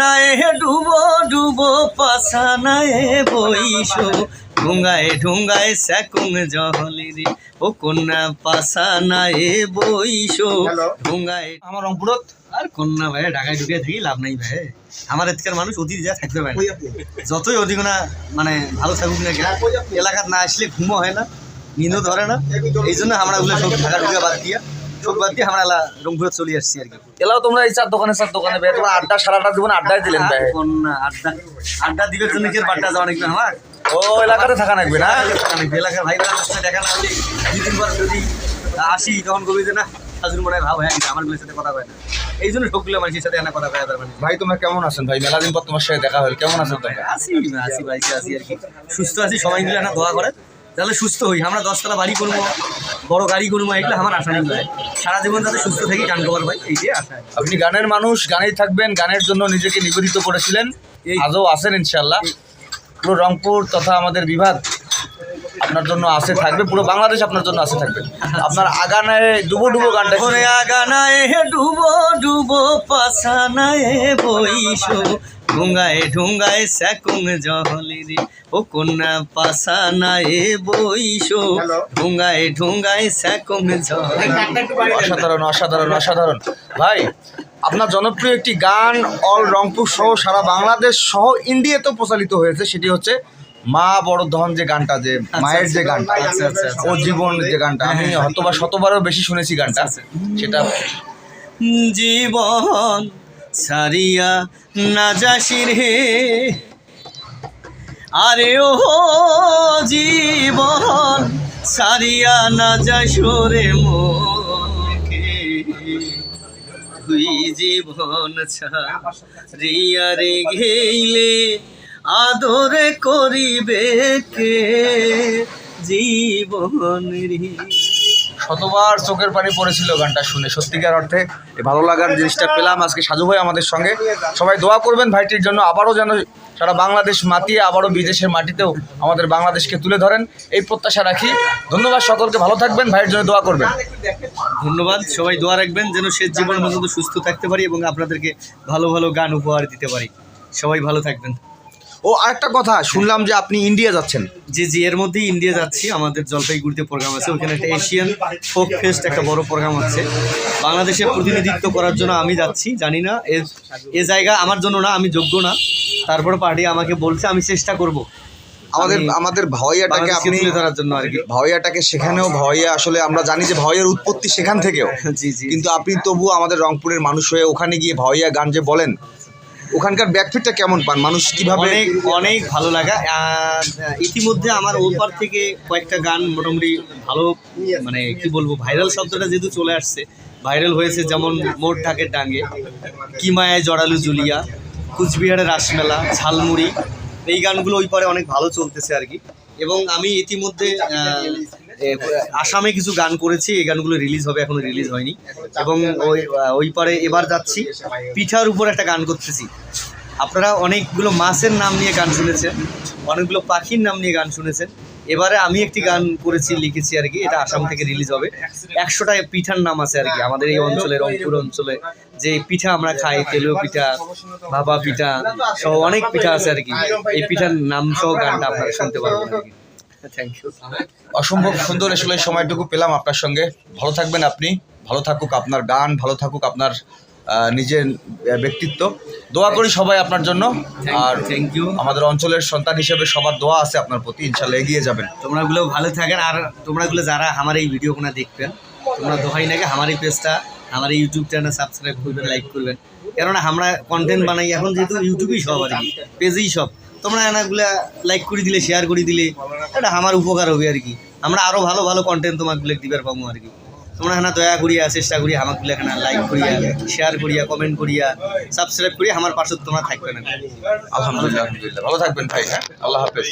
আগানায় ডুবো ডুবো পাশানায় বইসো ঢুঙ্গায় ঢুঙ্গায় স্যাকুং জহলিরি ও কন্যা পাশানায় বইসো ঢুঙ্গায়। আমার রংপুরত আর কন্যা ভাই ঢাকায় ঢুকে থাকি লাভ নাই ভাই। আমার এদিকের মানুষ অতি যা থাকতে পারে না, যতই অধিক না মানে ভালো থাকুক না কেন এলাকার না আসলে ঘুমও হয় না, নিন্দও ধরে না। এই জন্য আমরা ওগুলো সব ঢাকা ঢুকে বাদ দিয়া সব বাদ দিয়ে আমরা রংপুরে চলে আসছি আর কি। এলাও তোমরা এই চার দোকানে ভাই তোমরা আড্ডা সারাটা জীবন আড্ডায় দিলেন ভাই। আড্ডা আড্ডা দিবের জন্য কি বাড্ডা যাওয়া নাকি আমার ও এলাকাতে থাকা লাগবে না, এলাকার ভাই বোনের সঙ্গে দেখা না হলে দুদিন পর যদি আসি তখন কবি যে না শাশুড়ি মনে হয় ভাব হয়ে গেছে আমার গুলোর সাথে কথা হয় না, এই জন্য সবগুলো মানুষের সাথে কথা কয়া যাবে। ভাই তোমরা কেমন আছেন ভাই? মেলা দিন পর তোমার সাথে দেখা হল, কেমন আছেন তোমরা? আসি আসি ভাই আসি আর কি, সুস্থ আছি। সবাই মিলে না দোয়া করে তাহলে সুস্থ হই। আমরা 10তলা বাড়ি করবো, বড় গাড়ি করবো, এগুলো আমার আশা নেই ভাই। সারা জীবন যাতে সুস্থ থাকি গান গাবার ভাই, এইটাই আশা। আপনি গানের মানুষ, গানেই থাকবেন, গানের জন্য নিজেকে নিবেদিত করেছিলেন, আজও আছেন ইনশাল্লাহ। পুরো রংপুর তথা আমাদের বিভাগ আপনার জন্য আসে থাকবে, পুরো বাংলাদেশ আপনার জন্য আসে থাকবে। আপনার আগানায় ডুবো ডুবো গানটা করে আগানায় ডুবো ডুবো পাশানায় বইসো ঢুঙ্গায় ঢুঙ্গায় স্যাকুং জহলিরি ও কন্যা পাশানায় বইসো ঢুঙ্গায় ঢুঙ্গায় স্যাকুং জহলিরি। অসাধারণ অসাধারণ অসাধারণ ভাই। আপনার জনপ্রিয় একটি গান অল রংপুর সহ সারা বাংলাদেশ সহ ইন্ডিয়াতেও প্রচারিত হয়েছে, সেটি হচ্ছে মা বড় ধন, যে গানটা, যে মায়ের যে গানটা, ও জীবন যে গানটা, আমি হয়তোবা শতবারও বেশি শুনেছি গানটা। সেটা জীবন সারিয়া না যাসি রে আরে ও জীবন সারিয়া না যাসরে মোকে তুই জীবন ছাড়িয়া রে গেইলে আদরে করিবে কে জীবন রে। শতবার চোখের পানি পড়েছিল গানটা শুনে, সত্যিকার অর্থে এই ভালো লাগার জিনিসটা পেলাম আজকে সাজু ভাই আমাদের সঙ্গে। সবাই দোয়া করবেন ভাইটির জন্য, আবারও যেন সারা বাংলাদেশ মাতিয়ে আবারও বিদেশের মাটিতেও আমাদের বাংলাদেশকে তুলে ধরেন, এই প্রত্যাশা রাখি। ধন্যবাদ সকলকে, ভালো থাকবেন, ভাইয়ের জন্য দোয়া করবেন। ধন্যবাদ, সবাই দোয়া রাখবেন যেন শেষ জীবন পর্যন্ত সুস্থ থাকতে পারি এবং আপনাদেরকে ভালো ভালো গান উপহার দিতে পারি। সবাই ভালো থাকবেন। ও আরেকটা কথা শুনলাম যে আপনি ইন্ডিয়া যাচ্ছেন। জি জি, এর মধ্যেই ইন্ডিয়া যাচ্ছি। আমাদের জলপাইগুড়িতে প্রোগ্রাম আছে, ওইখানে একটা এশিয়ান ফোক ফেস্ট একটা বড় প্রোগ্রাম হচ্ছে। বাংলাদেশের প্রতিনিধিত্ব করার জন্য আমি যাচ্ছি। জানি না এ জায়গা আমার জন্য না, আমি যোগ্য না, তারপর পার্টি আমাকে বলছে, আমি চেষ্টা করব আমাদের ভাওয়াইয়াটাকে আপনি তুলে ধরার জন্য আর কি। ভাওয়াইয়াটাকে সেখানেও ভাওয়াইয়া আসলে আমরা জানি যে ভাওয়াইয়ার উৎপত্তি সেখান থেকেও। জি জি, কিন্তু আপনি তবু আমাদের রংপুরের মানুষ হয়ে ওখানে গিয়ে ভাওয়াইয়া গান যে বলেন, ওখানকার ব্যাকফিটটা কেমন পান? মানুষ কিভাবে? অনেক অনেক ভালো লাগা। ইতিমধ্যে আমার ওপার থেকে কয়েকটা গান মোটামুটি ভালো, মানে কি বলবো, ভাইরাল শব্দটা যেহেতু চলে আসছে, ভাইরাল হয়েছে। যেমন মোর ঢাকের ডাঙ্গে, কি মায়ায় জড়ালু জুলিয়া, কুচবিহারের রাসমেলা, ঝালমুড়ি, এই গানগুলো ওই পারে অনেক ভালো চলতেছে আর কি। এবং আমি ইতিমধ্যে আসামে কিছু গান করেছি, এই গানগুলো রিলিজ হবে, এখনো রিলিজ হয়নি। এবং ওই পারে এবার যাচ্ছি, পিঠার উপর একটা গান করতেছি। আপনারা অনেকগুলো মাছের নাম নিয়ে গান শুনেছেন, অনেকগুলো পাখির নাম নিয়ে গান শুনেছেন, এবারে আমি একটি গান করেছি, লিখেছি আর কি। এটা আসাম থেকে রিলিজ হবে। 100টা পিঠার নাম আছে আর কি আমাদের এই অঞ্চলে, রংপুর অঞ্চলে যে পিঠা আমরা খাই, তেলেও পিঠা, ভাপা পিঠা সহ অনেক পিঠা আছে আর কি। এই পিঠার নাম সহ গানটা আপনারা শুনতে পারবেন আর কি। Thank you. অসম্ভব সুন্দর আসলে সময়টুকু পেলাম আপনার সঙ্গে। ভালো থাকবেন আপনি, ভালো থাকুক আপনার গান, ভালো থাকুক আপনার নিজের ব্যক্তিত্ব। দোয়া করি সবাই আপনার জন্য। আর থ্যাংক ইউ। আমাদের অঞ্চলের সন্তান হিসেবে সবার দোয়া আছে আপনার প্রতি, ইনশাল্লাহ এগিয়ে যাবেন। তোমরাগুলো ভালো থাকেন। আর তোমরাগুলো যারা আমার এই ভিডিওগুলো দেখবেন, তোমরা দোহাই নাকি আমার এই পেজটা, আমার এই ইউটিউব চ্যানেল সাবস্ক্রাইব করবেন, লাইক করবেন। কেননা আমরা কন্টেন্ট বানাই এখন, যেহেতু ইউটিউবেই সব আর কি, পেজেই সব। তোমরা এনাগুলা লাইক করে দিলে, শেয়ার করে দিলে এটা আমার উপকার হবে আর কি। আমরা আরও ভালো ভালো কন্টেন্ট তোমাগুলো দিবার পাবো আর কি। তোমরা এখানে দয়া করিয়া চেষ্টা করি আমাগুলো এখানে লাইক করিয়া, শেয়ার করিয়া, কমেন্ট করিয়া, সাবস্ক্রাইব করিয়া আমার পাশে তোমরা থাকবে না। আলহামদুলিল্লাহ, ভালো থাকবেন ভাই। হ্যাঁ, আল্লাহ হাফেজ।